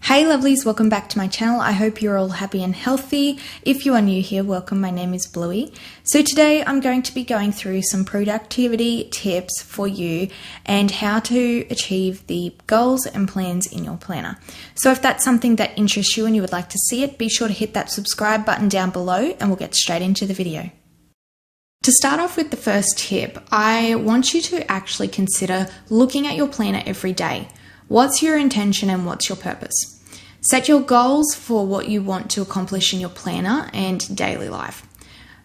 Hey lovelies, welcome back to my channel. I hope you're all happy and healthy. If you are new here, welcome. My name is Bluey. So today I'm going to be going through some productivity tips for you and how to achieve the goals and plans in your planner. So if that's something that interests you and you would like to see it, be sure to hit that subscribe button down below and we'll get straight into the video. To start off with the first tip, I want you to actually consider looking at your planner every day. What's your intention and what's your purpose? Set your goals for what you want to accomplish in your planner and daily life.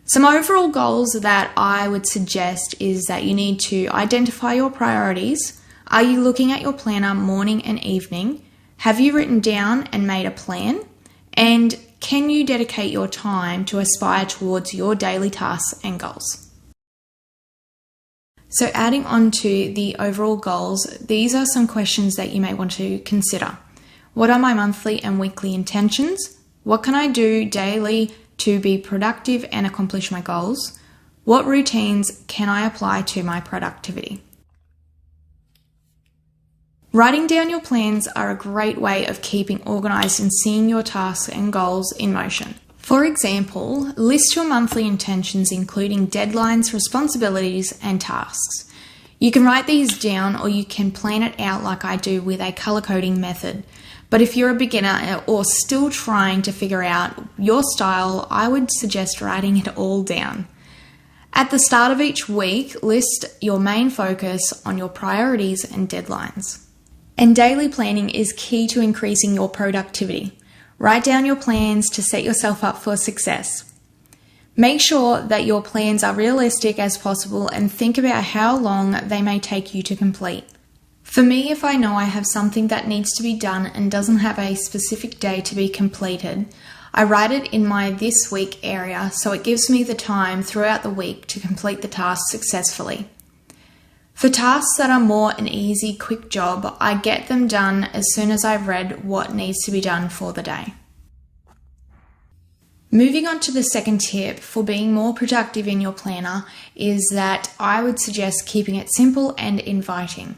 Some overall goals that I would suggest is that you need to identify your priorities. Are you looking at your planner morning and evening? Have you written down and made a plan? And can you dedicate your time to aspire towards your daily tasks and goals? So adding on to the overall goals, these are some questions that you may want to consider. What are my monthly and weekly intentions? What can I do daily to be productive and accomplish my goals? What routines can I apply to my productivity? Writing down your plans are a great way of keeping organized and seeing your tasks and goals in motion. For example, list your monthly intentions including deadlines, responsibilities, and tasks. You can write these down or you can plan it out like I do with a color coding method. But if you're a beginner or still trying to figure out your style, I would suggest writing it all down. At the start of each week, list your main focus on your priorities and deadlines. And daily planning is key to increasing your productivity. Write down your plans to set yourself up for success. Make sure that your plans are realistic as possible and think about how long they may take you to complete. For me, if I know I have something that needs to be done and doesn't have a specific day to be completed, I write it in my this week area so it gives me the time throughout the week to complete the task successfully. For tasks that are more an easy, quick job, I get them done as soon as I've read what needs to be done for the day. Moving on to the second tip for being more productive in your planner is that I would suggest keeping it simple and inviting.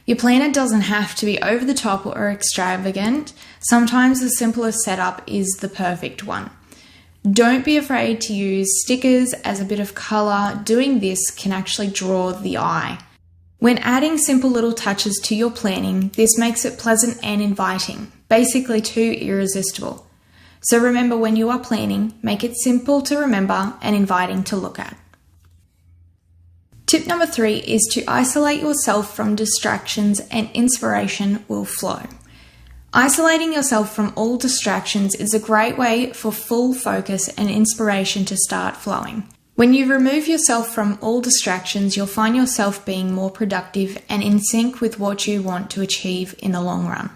Your planner doesn't have to be over the top or extravagant. Sometimes the simplest setup is the perfect one. Don't be afraid to use stickers as a bit of color. Doing this can actually draw the eye. When adding simple little touches to your planning, this makes it pleasant and inviting, basically too irresistible. So remember, when you are planning, make it simple to remember and inviting to look at. Tip number 3 is to isolate yourself from distractions and inspiration will flow. Isolating yourself from all distractions is a great way for full focus and inspiration to start flowing. When you remove yourself from all distractions, you'll find yourself being more productive and in sync with what you want to achieve in the long run.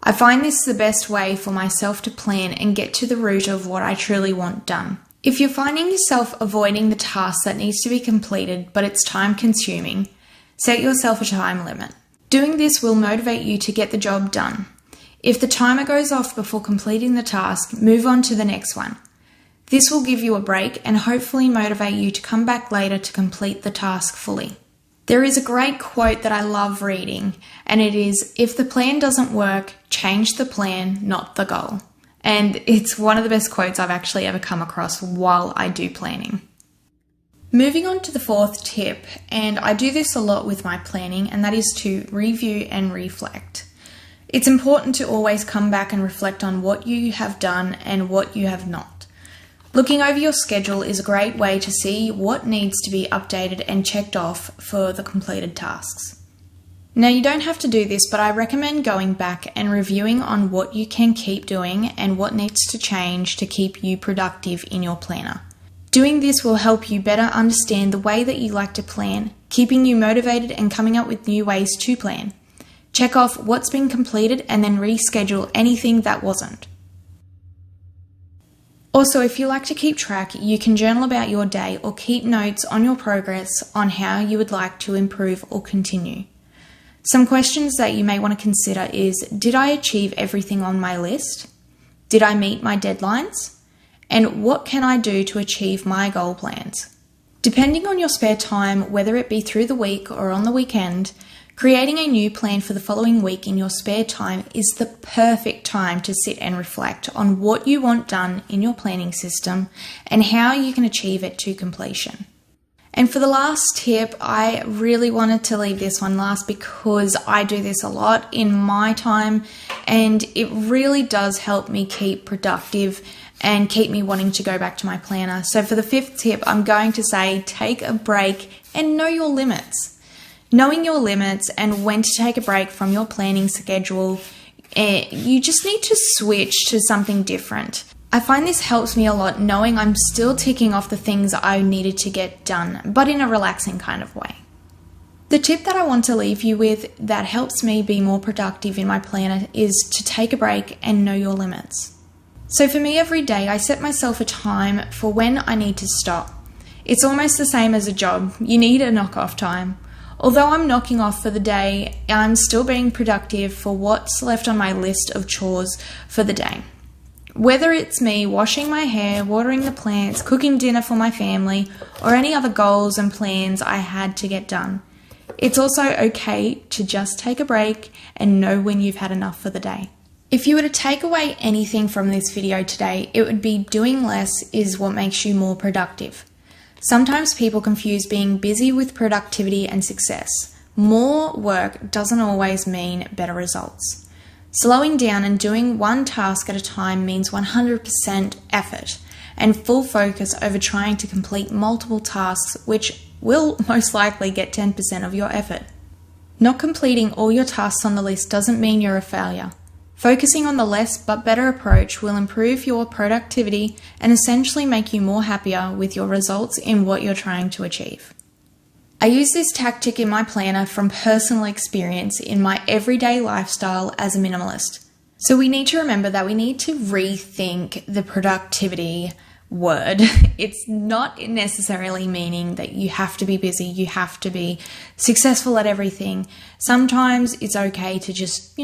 I find this the best way for myself to plan and get to the root of what I truly want done. If you're finding yourself avoiding the task that needs to be completed, but it's time consuming, set yourself a time limit. Doing this will motivate you to get the job done. If the timer goes off before completing the task, move on to the next one. This will give you a break and hopefully motivate you to come back later to complete the task fully. There is a great quote that I love reading, and it is, "If the plan doesn't work, change the plan, not the goal." And it's one of the best quotes I've actually ever come across while I do planning. Moving on to the fourth tip, and I do this a lot with my planning, and that is to review and reflect. It's important to always come back and reflect on what you have done and what you have not. Looking over your schedule is a great way to see what needs to be updated and checked off for the completed tasks. Now, you don't have to do this, but I recommend going back and reviewing on what you can keep doing and what needs to change to keep you productive in your planner. Doing this will help you better understand the way that you like to plan, keeping you motivated and coming up with new ways to plan. Check off what's been completed and then reschedule anything that wasn't. Also, if you like to keep track, you can journal about your day or keep notes on your progress on how you would like to improve or continue. Some questions that you may want to consider is, did I achieve everything on my list? Did I meet my deadlines? And what can I do to achieve my goal plans? Depending on your spare time, whether it be through the week or on the weekend, Creating a new plan for the following week in your spare time is the perfect time to sit and reflect on what you want done in your planning system and how you can achieve it to completion. And for the last tip, I really wanted to leave this one last because I do this a lot in my time and it really does help me keep productive and keep me wanting to go back to my planner. So for the 5th tip, I'm going to say take a break and know your limits. Knowing your limits and when to take a break from your planning schedule, you just need to switch to something different. I find this helps me a lot knowing I'm still ticking off the things I needed to get done, but in a relaxing kind of way. The tip that I want to leave you with that helps me be more productive in my planner is to take a break and know your limits. So for me, every day I set myself a time for when I need to stop. It's almost the same as a job. You need a knock-off time. Although I'm knocking off for the day, I'm still being productive for what's left on my list of chores for the day. Whether it's me washing my hair, watering the plants, cooking dinner for my family, or any other goals and plans I had to get done. It's also okay to just take a break and know when you've had enough for the day. If you were to take away anything from this video today, it would be doing less is what makes you more productive. Sometimes people confuse being busy with productivity and success. More work doesn't always mean better results. Slowing down and doing one task at a time means 100% effort and full focus over trying to complete multiple tasks, which will most likely get 10% of your effort. Not completing all your tasks on the list doesn't mean you're a failure. Focusing on the less but better approach will improve your productivity and essentially make you more happier with your results in what you're trying to achieve. I use this tactic in my planner from personal experience in my everyday lifestyle as a minimalist. So we need to remember that we need to rethink the productivity word. It's not necessarily meaning that you have to be busy, you have to be successful at everything. Sometimes it's okay to just,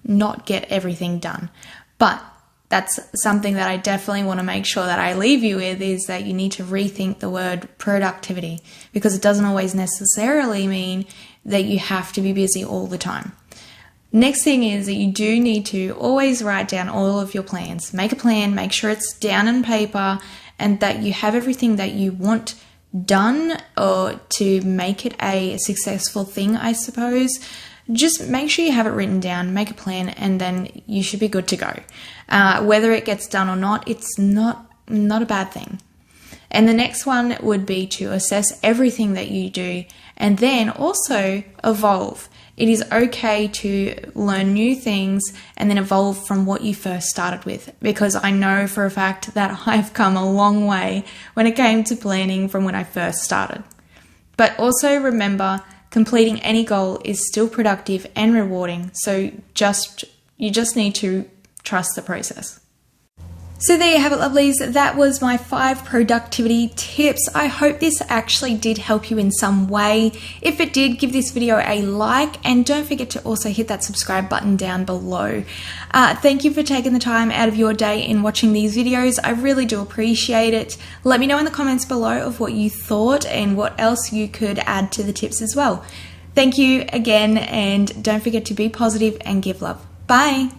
not get everything done. But that's something that I definitely want to make sure that I leave you with is that you need to rethink the word productivity because it doesn't always necessarily mean that you have to be busy all the time. Next thing is that you do need to always write down all of your plans. Make a plan, make sure it's down on paper and that you have everything that you want done or to make it a successful thing, I suppose. Just make sure you have it written down, make a plan, and then you should be good to go. Whether it gets done or not, it's not a bad thing. And the next one would be to assess everything that you do and then also evolve. It is okay to learn new things and then evolve from what you first started with, because I know for a fact that I've come a long way when it came to planning from when I first started. But also remember, completing any goal is still productive and rewarding, so you just need to trust the process. So there you have it, lovelies. That was my 5 productivity tips. I hope this actually did help you in some way. If it did, give this video a like and don't forget to also hit that subscribe button down below. Thank you for taking the time out of your day in watching these videos. I really do appreciate it. Let me know in the comments below of what you thought and what else you could add to the tips as well. Thank you again, and don't forget to be positive and give love. Bye.